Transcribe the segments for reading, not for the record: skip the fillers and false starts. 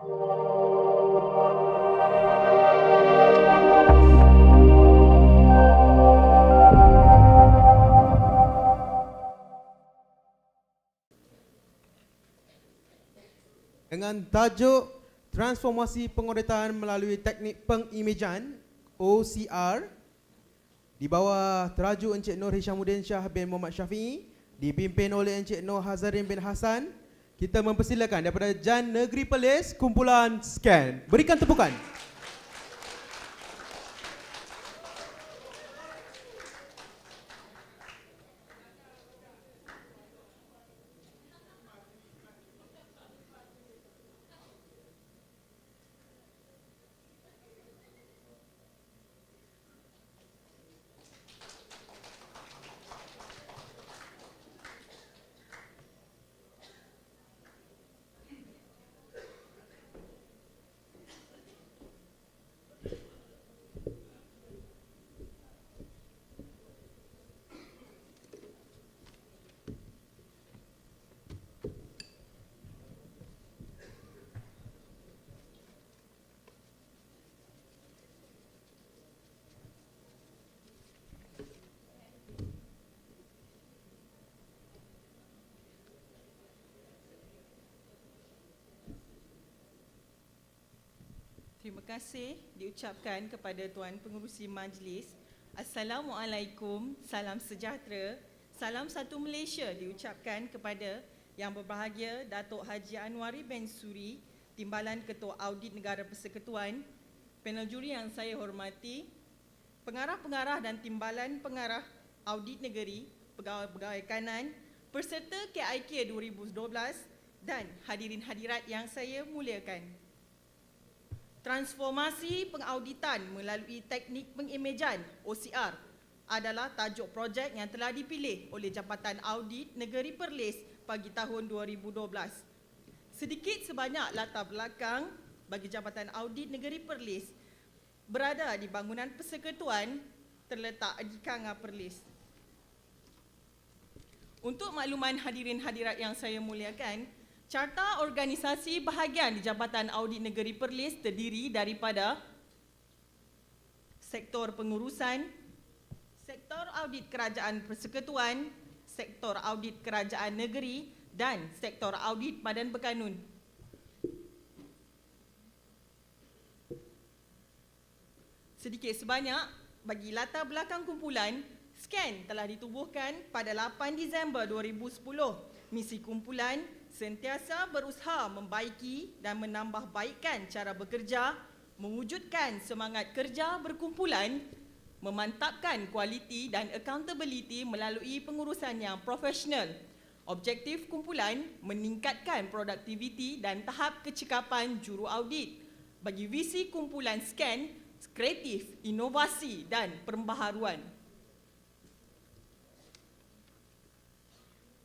Dengan tajuk Transformasi Pengodetan Melalui Teknik Pengimejan OCR di bawah terajuk Encik Nur Hishamuddin Shah bin Muhammad Syafiee, dipimpin oleh Encik Nur Hazarin bin Hassan, kita mempersilakan daripada Jan Negeri Perlis kumpulan SCAN. Berikan tepukan. Terima kasih diucapkan kepada Tuan Pengerusi Majlis. Assalamualaikum, salam sejahtera, salam satu Malaysia diucapkan kepada Yang Berbahagia Datuk Haji Anwari bin Suri, Timbalan Ketua Audit Negara Persekutuan, panel juri yang saya hormati, pengarah-pengarah dan timbalan pengarah audit negeri, pegawai-pegawai kanan, peserta KIK 2012 dan hadirin hadirat yang saya muliakan. Transformasi pengauditan melalui teknik pengimejan OCR adalah tajuk projek yang telah dipilih oleh Jabatan Audit Negeri Perlis bagi tahun 2012. Sedikit sebanyak latar belakang bagi Jabatan Audit Negeri Perlis berada di bangunan persekutuan terletak di Kanga Perlis. Untuk makluman hadirin hadirat yang saya muliakan, Carta Organisasi Bahagian di Jabatan Audit Negeri Perlis terdiri daripada Sektor Pengurusan, Sektor Audit Kerajaan Persekutuan, Sektor Audit Kerajaan Negeri dan Sektor Audit Badan Berkanun. Sedikit sebanyak, bagi latar belakang kumpulan, SCAN telah ditubuhkan pada 8 Disember 2010. Misi kumpulan sentiasa berusaha membaiki dan menambahbaikkan cara bekerja, mewujudkan semangat kerja berkumpulan, memantapkan kualiti dan accountability melalui pengurusan yang profesional. Objektif kumpulan meningkatkan produktiviti dan tahap kecekapan juru audit. Bagi visi kumpulan SCAN, kreatif, inovasi dan pembaharuan.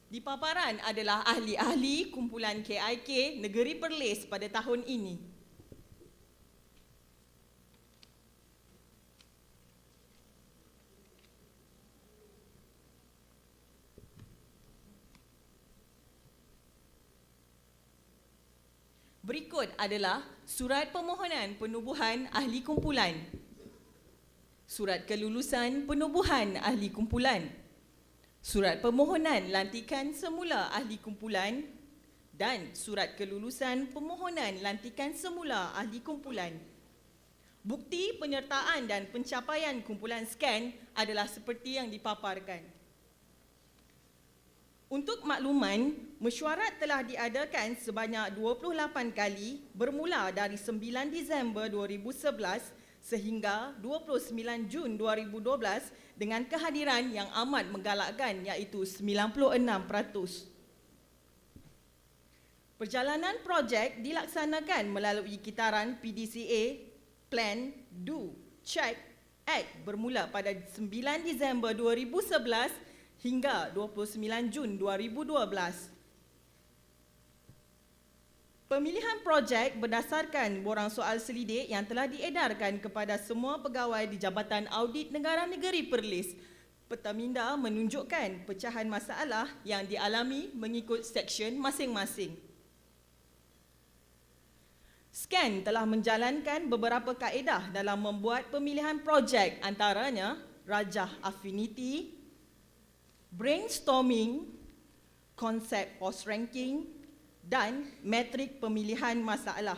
Di paparan adalah ahli-ahli kumpulan KIK Negeri Perlis pada tahun ini. Berikut adalah surat permohonan penubuhan ahli kumpulan, surat kelulusan penubuhan ahli kumpulan, surat permohonan lantikan semula ahli kumpulan dan surat kelulusan permohonan lantikan semula ahli kumpulan. Bukti penyertaan dan pencapaian kumpulan SCAN adalah seperti yang dipaparkan. Untuk makluman, mesyuarat telah diadakan sebanyak 28 kali bermula dari 9 Disember 2011 sehingga 29 Jun 2012 dengan kehadiran yang amat menggalakkan iaitu 96%. Perjalanan projek dilaksanakan melalui kitaran PDCA, Plan, Do, Check, Act bermula pada 9 Disember 2011 hingga 29 Jun 2012. Pemilihan projek berdasarkan borang soal selidik yang telah diedarkan kepada semua pegawai di Jabatan Audit Negara Negeri Perlis. Petaminda menunjukkan pecahan masalah yang dialami mengikut seksyen masing-masing. SCAN telah menjalankan beberapa kaedah dalam membuat pemilihan projek, antaranya rajah affinity, brainstorming, konsep post-ranking dan metrik pemilihan masalah.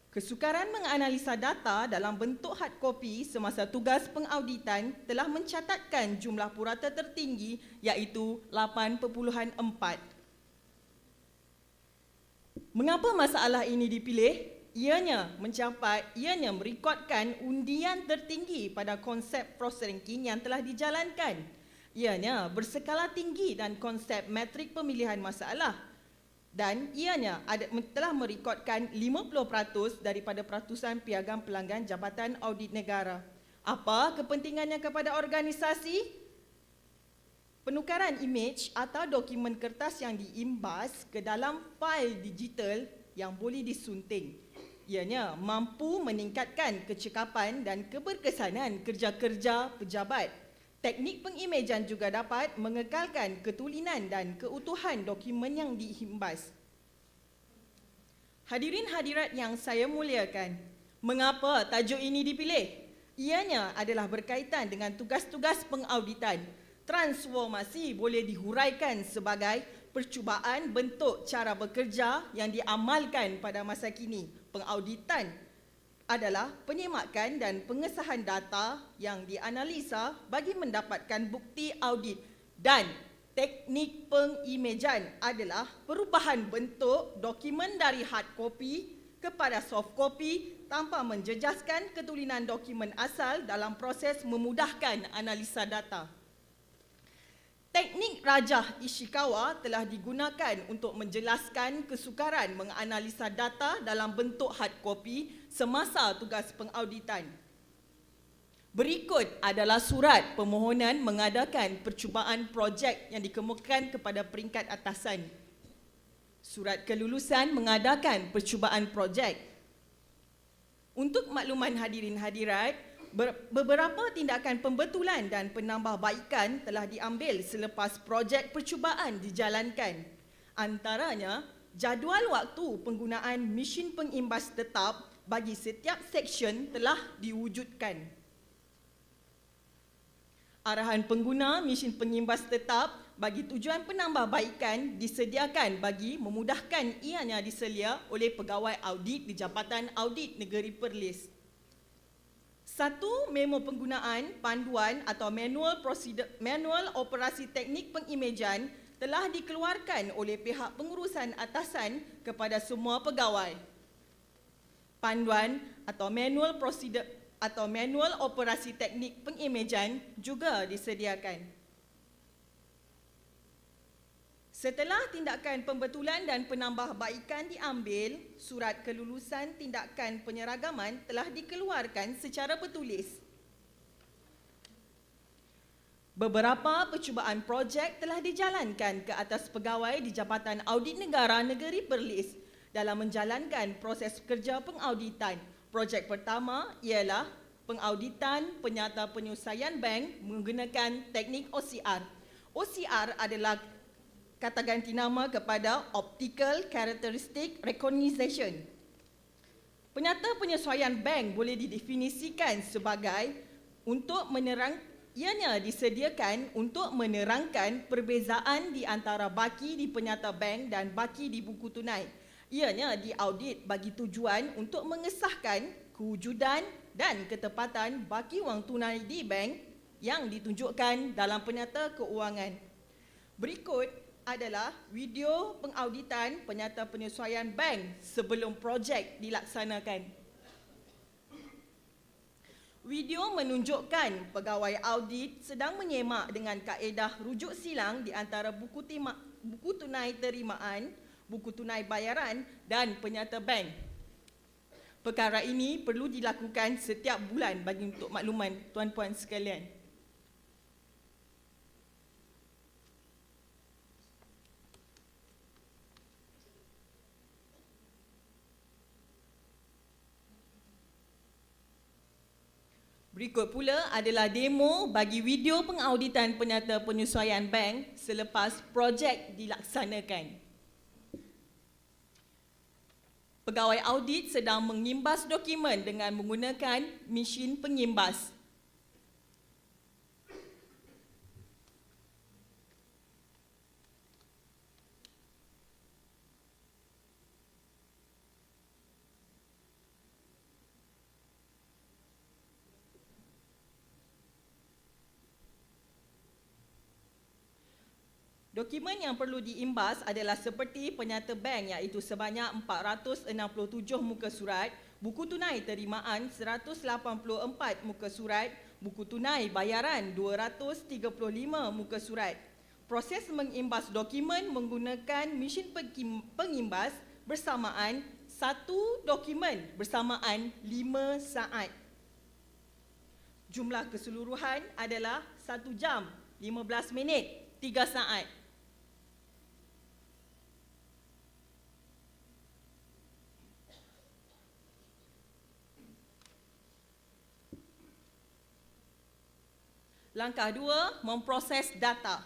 Kesukaran menganalisa data dalam bentuk hard copy semasa tugas pengauditan telah mencatatkan jumlah purata tertinggi iaitu 8.4. Mengapa masalah ini dipilih? Ianya merekodkan undian tertinggi pada konsep post-ranking yang telah dijalankan. Ianya berskala tinggi dan konsep metrik pemilihan masalah. Dan ianya telah merekodkan 50% daripada peratusan piagam pelanggan Jabatan Audit Negara. Apa kepentingannya kepada organisasi? Penukaran imej atau dokumen kertas yang diimbas ke dalam fail digital yang boleh disunting. Ianya mampu meningkatkan kecekapan dan keberkesanan kerja-kerja pejabat. Teknik pengimejan juga dapat mengekalkan ketulinan dan keutuhan dokumen yang dihimbas. Hadirin hadirat yang saya muliakan, mengapa tajuk ini dipilih? Ianya adalah berkaitan dengan tugas-tugas pengauditan. Transformasi boleh dihuraikan sebagai percubaan bentuk cara bekerja yang diamalkan pada masa kini. Pengauditan adalah penyemakan dan pengesahan data yang dianalisa bagi mendapatkan bukti audit, dan teknik pengimejan adalah perubahan bentuk dokumen dari hard copy kepada soft copy tanpa menjejaskan ketulinan dokumen asal dalam proses memudahkan analisa data. Teknik rajah Ishikawa telah digunakan untuk menjelaskan kesukaran menganalisa data dalam bentuk hard copy semasa tugas pengauditan. Berikut adalah surat permohonan mengadakan percubaan projek yang dikemukakan kepada peringkat atasan. Surat kelulusan mengadakan percubaan projek. Untuk makluman hadirin hadirat, beberapa tindakan pembetulan dan penambahbaikan telah diambil selepas projek percubaan dijalankan. Antaranya, jadual waktu penggunaan mesin pengimbas tetap bagi setiap seksyen telah diwujudkan. Arahan pengguna mesin pengimbas tetap bagi tujuan penambahbaikan disediakan bagi memudahkan ianya diselia oleh pegawai audit di Jabatan Audit Negeri Perlis. Satu, memo penggunaan, panduan atau manual operasi teknik pengimejan telah dikeluarkan oleh pihak pengurusan atasan kepada semua pegawai. Panduan atau manual operasi teknik pengimejan juga disediakan. Setelah tindakan pembetulan dan penambahbaikan diambil, surat kelulusan tindakan penyeragaman telah dikeluarkan secara bertulis. Beberapa percubaan projek telah dijalankan ke atas pegawai di Jabatan Audit Negara Negeri Perlis dalam menjalankan proses kerja pengauditan. Projek pertama ialah pengauditan penyata penyelesaian bank menggunakan teknik OCR. OCR adalah kata ganti nama kepada Optical Characteristic Recognition. Penyata penyesuaian bank boleh didefinisikan sebagai ianya disediakan untuk menerangkan perbezaan di antara baki di penyata bank dan baki di buku tunai. Ianya diaudit bagi tujuan untuk mengesahkan kewujudan dan ketepatan baki wang tunai di bank yang ditunjukkan dalam penyata keuangan. Berikut adalah video pengauditan penyata penyesuaian bank sebelum projek dilaksanakan. Video menunjukkan pegawai audit sedang menyemak dengan kaedah rujuk silang di antara buku tunai terimaan, buku tunai bayaran dan penyata bank. Perkara ini perlu dilakukan setiap bulan bagi untuk makluman tuan-puan sekalian. Berikut pula adalah demo bagi video pengauditan penyata penyesuaian bank selepas projek dilaksanakan. Pegawai audit sedang mengimbas dokumen dengan menggunakan mesin pengimbas. Dokumen yang perlu diimbas adalah seperti penyata bank iaitu sebanyak 467 muka surat, buku tunai terimaan 184 muka surat, buku tunai bayaran 235 muka surat. Proses mengimbas dokumen menggunakan mesin pengimbas bersamaan satu dokumen bersamaan 5 saat. Jumlah keseluruhan adalah 1 jam 15 minit 3 saat. Langkah 2, memproses data.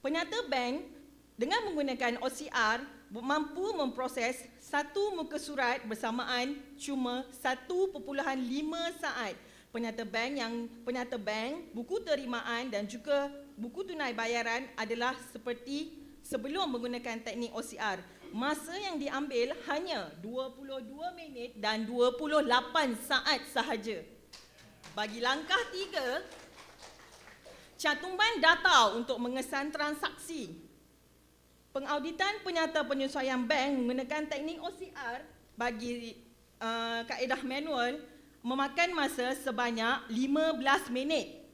Penyata bank dengan menggunakan OCR mampu memproses satu muka surat bersamaan cuma 1.5 saat. Penyata bank, buku terimaan dan juga buku tunai bayaran adalah seperti sebelum menggunakan teknik OCR. Masa yang diambil hanya 22 minit dan 28 saat sahaja. Bagi langkah 3, cantuman data untuk mengesan transaksi. Pengauditan penyata penyesuaian bank menggunakan teknik OCR bagi kaedah manual memakan masa sebanyak 15 minit.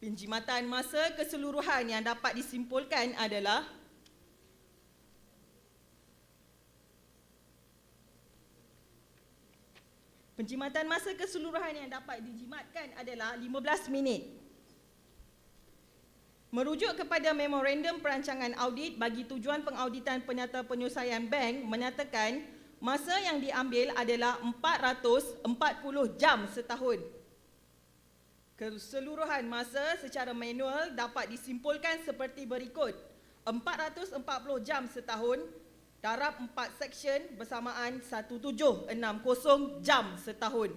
Penjimatan masa keseluruhan yang dapat disimpulkan adalah penjimatan masa keseluruhan yang dapat dijimatkan adalah 15 minit. Merujuk kepada memorandum perancangan audit bagi tujuan pengauditan penyata penyelesaian bank menyatakan masa yang diambil adalah 440 jam setahun. Keseluruhan masa secara manual dapat disimpulkan seperti berikut. 440 jam setahun darab 4 seksyen bersamaan 1760 jam setahun.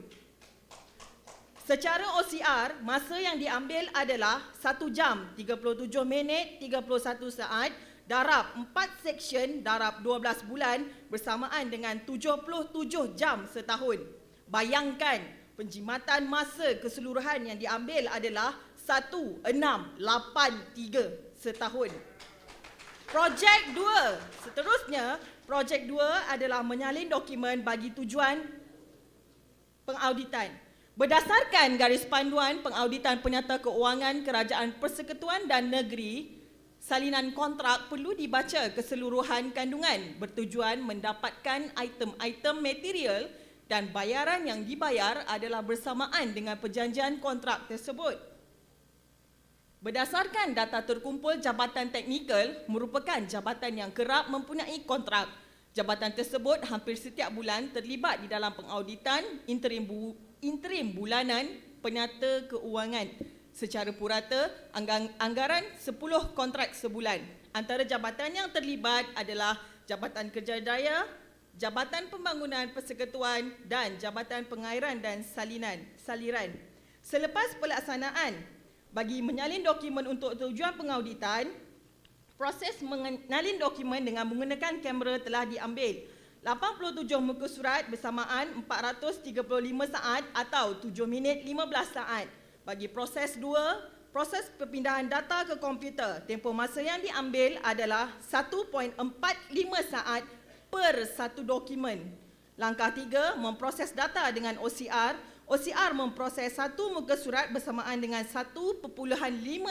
Secara OCR, masa yang diambil adalah 1 jam 37 minit 31 saat darab 4 seksyen darab 12 bulan bersamaan dengan 77 jam setahun. Bayangkan, penjimatan masa keseluruhan yang diambil adalah 1683 setahun. Projek 2. Seterusnya, projek 2 adalah menyalin dokumen bagi tujuan pengauditan. Berdasarkan garis panduan pengauditan penyata keuangan Kerajaan Persekutuan dan Negeri, salinan kontrak perlu dibaca keseluruhan kandungan bertujuan mendapatkan item-item material dan bayaran yang dibayar adalah bersamaan dengan perjanjian kontrak tersebut. Berdasarkan data terkumpul Jabatan Teknikal merupakan jabatan yang kerap mempunyai kontrak. Jabatan tersebut hampir setiap bulan terlibat di dalam pengauditan interim bulanan penyata keuangan. Secara purata, anggaran 10 kontrak sebulan. Antara jabatan yang terlibat adalah Jabatan Kerja Raya, Jabatan Pembangunan Persekutuan dan Jabatan Pengairan dan Saliran. Selepas pelaksanaan, bagi menyalin dokumen untuk tujuan pengauditan, proses mengalin dokumen dengan menggunakan kamera telah diambil. 87 muka surat bersamaan 435 saat atau 7 minit 15 saat. Bagi proses 2, proses perpindahan data ke komputer, tempoh masa yang diambil adalah 1.45 saat per satu dokumen. Langkah 3, memproses data dengan OCR. OCR memproses satu muka surat bersamaan dengan 1.5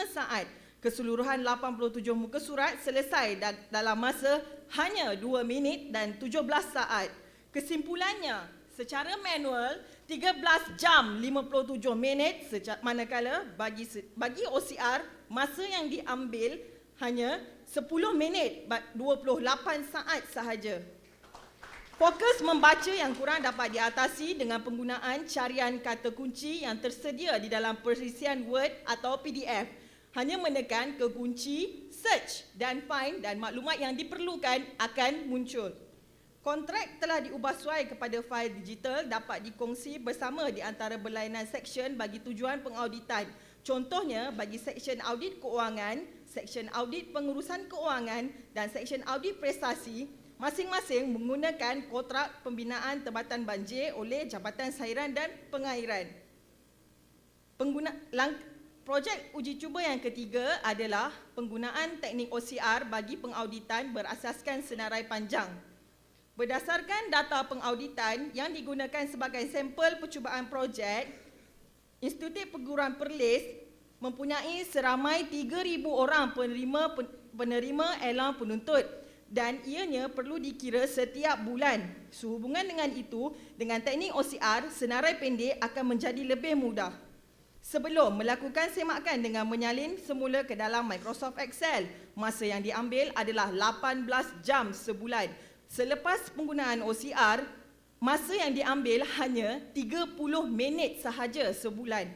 saat. Keseluruhan 87 muka surat selesai dalam masa hanya 2 minit dan 17 saat. Kesimpulannya, secara manual 13 jam 57 minit manakala bagi OCR masa yang diambil hanya 10 minit 28 saat sahaja. Fokus membaca yang kurang dapat diatasi dengan penggunaan carian kata kunci yang tersedia di dalam perisian Word atau PDF. Hanya menekan ke kunci search dan find dan maklumat yang diperlukan akan muncul. Kontrak telah diubah suai kepada fail digital dapat dikongsi bersama di antara berlainan seksyen bagi tujuan pengauditan. Contohnya bagi seksyen audit keuangan, seksyen audit pengurusan keuangan dan seksyen audit prestasi, masing-masing menggunakan kontrak pembinaan tempatan banjir oleh Jabatan Sairan dan Pengairan. Projek uji cuba yang ketiga adalah penggunaan teknik OCR bagi pengauditan berasaskan senarai panjang. Berdasarkan data pengauditan yang digunakan sebagai sampel percubaan projek, Institut Perguruan Perlis mempunyai seramai 3,000 orang penerima elang penuntut dan ianya perlu dikira setiap bulan. Sehubungan dengan itu, dengan teknik OCR, senarai pendek akan menjadi lebih mudah. Sebelum melakukan semakan dengan menyalin semula ke dalam Microsoft Excel, masa yang diambil adalah 18 jam sebulan. Selepas penggunaan OCR, masa yang diambil hanya 30 minit sahaja sebulan.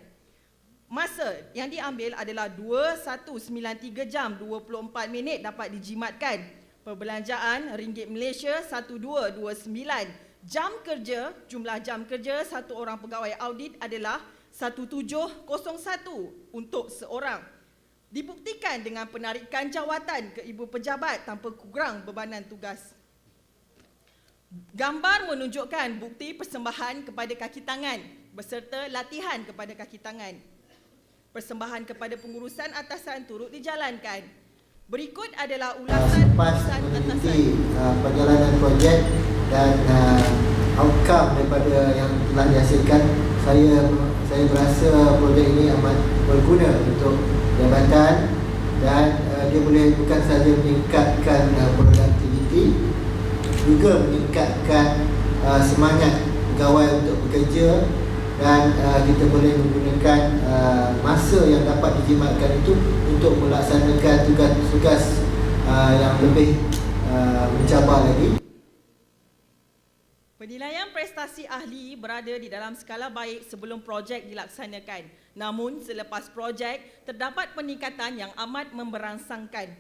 Masa yang diambil adalah 2193 jam 24 minit dapat dijimatkan. Perbelanjaan ringgit Malaysia 1229. Jam kerja, jumlah jam kerja satu orang pegawai audit adalah 1701 untuk seorang. Dibuktikan dengan penarikan jawatan ke ibu pejabat tanpa kurang bebanan tugas. Gambar menunjukkan bukti persembahan kepada kaki tangan beserta latihan kepada kaki tangan. Persembahan kepada pengurusan atasan turut dijalankan. Berikut adalah ulasan Selepas urusan atasan. meneliti perjalanan projek dan outcome daripada yang telah dihasilkan, saya berasa projek ini amat berguna untuk jabatan dan dia boleh bukan sahaja meningkatkan produktiviti, juga meningkatkan semangat pegawai untuk bekerja dan kita boleh menggunakan masa yang dapat dijimatkan itu untuk melaksanakan tugas-tugas yang lebih mencabar lagi. Penilaian prestasi ahli berada di dalam skala baik sebelum projek dilaksanakan. Namun selepas projek, terdapat peningkatan yang amat memberangsangkan.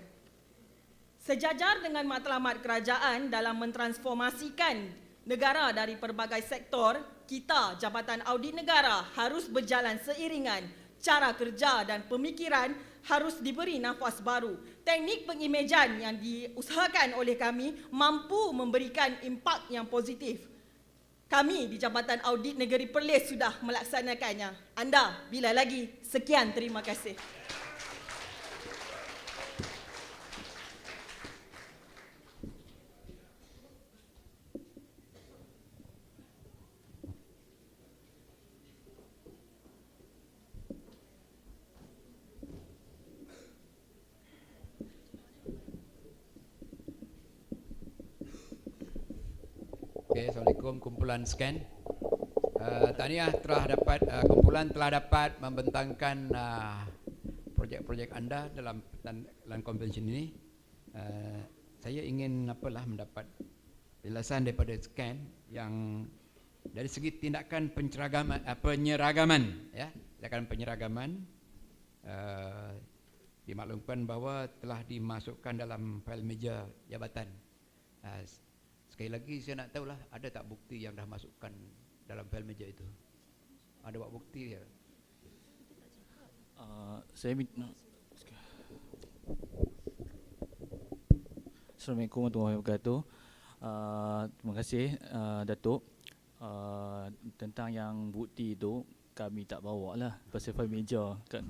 Sejajar dengan matlamat kerajaan dalam mentransformasikan negara dari pelbagai sektor, kita, Jabatan Audit Negara, harus berjalan seiringan. Cara kerja dan pemikiran harus diberi nafas baru. Teknik pengimejan yang diusahakan oleh kami mampu memberikan impak yang positif. Kami di Jabatan Audit Negeri Perlis sudah melaksanakannya. Anda, bila lagi? Sekian, terima kasih. Okay, Assalamualaikum. Kumpulan scan. Tahniah kumpulan telah dapat membentangkan projek-projek anda dalam konvensi ini. Saya ingin mendapat penjelasan daripada scan yang dari segi tindakan penyeragaman, ya, tindakan penyeragaman dimaklumkan bahawa telah dimasukkan dalam fail meja jabatan. Sekali lagi saya nak tahulah, ada tak bukti yang dah masukkan dalam fail meja itu? Ada buat bukti ya? Saya minta. Assalamualaikum warahmatullahi wabarakatuh. Terima kasih Datuk. Tentang yang bukti itu kami tak bawa lah pasal fail meja kan.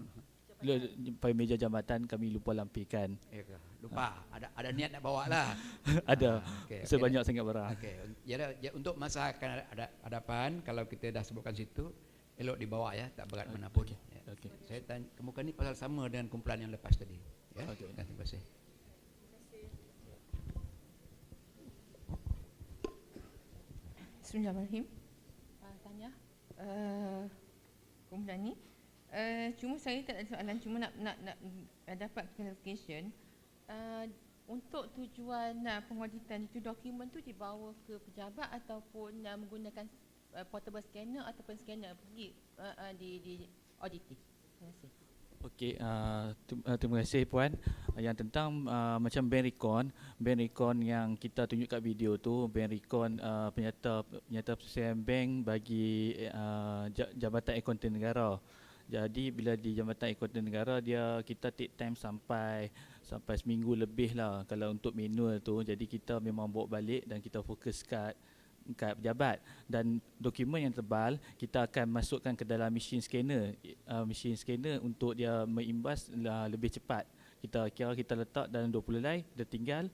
Fail meja jambatan kami lupa lampikan. Lupa. Ada niat nak bawa lah. Ada. Okay, Sebanyak sangat barang. Okay. Ya, untuk masa akan hadapan, kalau kita dah sebutkan situ, elok dibawa ya, tak berat mana pun. Okay. Ya. Okay. Saya kemukan ni pasal sama dengan kumpulan yang lepas tadi. Ya. Okay. Terima kasih. Bismillahirrahmanirrahim. Tanya kumpulan ni. Cuma saya tak ada soalan, cuma nak dapat clarification. Untuk tujuan pengauditan itu, dokumen tu dibawa ke pejabat ataupun menggunakan portable scanner ataupun scanner pergi di auditing. Terima kasih. Okey, terima kasih Puan. Yang tentang macam Bank Recon yang kita tunjuk kat video tu, Bank Recon penyata persesuaian bank bagi Jabatan Akaunten Negara. Jadi bila di Jabatan Akaunten Negara kita take time sampai seminggu lebih lah kalau untuk manual tu. Jadi kita memang bawa balik dan kita fokus kat pejabat, dan dokumen yang tebal kita akan masukkan ke dalam machine scanner untuk dia mengimbas lebih cepat. Kita letak dalam 20 helai, dia tinggal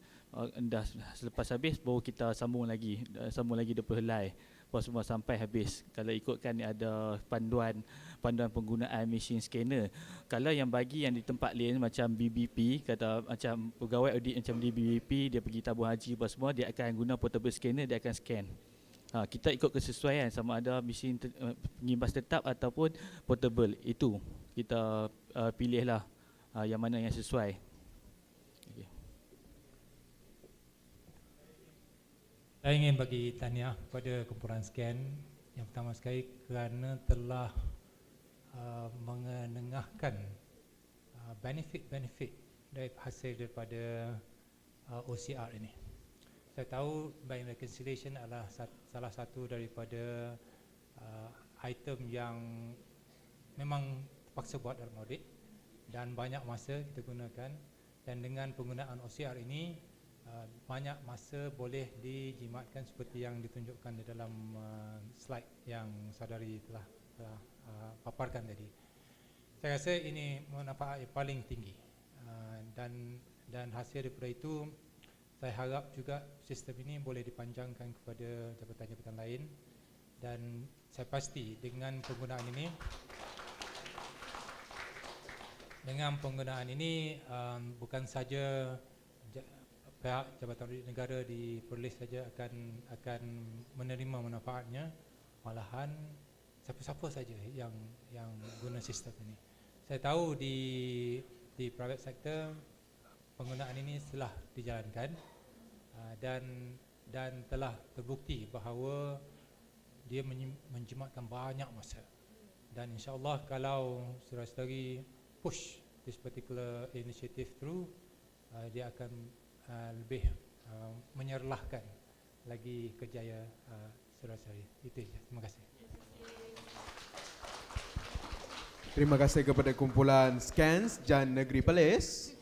dah selepas habis baru kita sambung lagi 20 helai semua sampai habis. Kalau ikutkan ada panduan penggunaan machine scanner. Kalau yang bagi yang di tempat lain macam BBP, kata macam pegawai audit macam di BBP, dia pergi tabung haji apa semua, dia akan guna portable scanner, dia akan scan. Kita ikut kesesuaian sama ada mesin pengimbas tetap ataupun portable. Itu kita pilihlah yang mana yang sesuai. Okay. Saya ingin bagi tahniah kepada kumpulan scan yang pertama sekali kerana telah mengenengahkan benefit-benefit dari hasil daripada OCR ini. Saya tahu bank reconciliation adalah salah satu daripada item yang memang terpaksa buat dalam audit dan banyak masa kita gunakan, dan dengan penggunaan OCR ini banyak masa boleh dijimatkan seperti yang ditunjukkan di dalam slide yang saudari telah paparkan tadi. Saya rasa ini manfaat yang paling tinggi, dan hasil daripada itu saya harap juga sistem ini boleh dipanjangkan kepada jabatan-jabatan lain, dan saya pasti dengan penggunaan ini bukan saja pihak Jabatan Audit Negara di Perlis saja akan menerima manfaatnya, malahan siapa-siapa saja yang guna sistem ini. Saya tahu di private sector penggunaan ini telah dijalankan dan telah terbukti bahawa dia menjimatkan banyak masa, dan insyaAllah kalau saudara-saudari push this particular initiative through, dia akan lebih menyerlahkan lagi kerjaya saudara-saudari. Itu saja. Terima kasih. Terima kasih kepada kumpulan Scans Jan Negeri Perlis.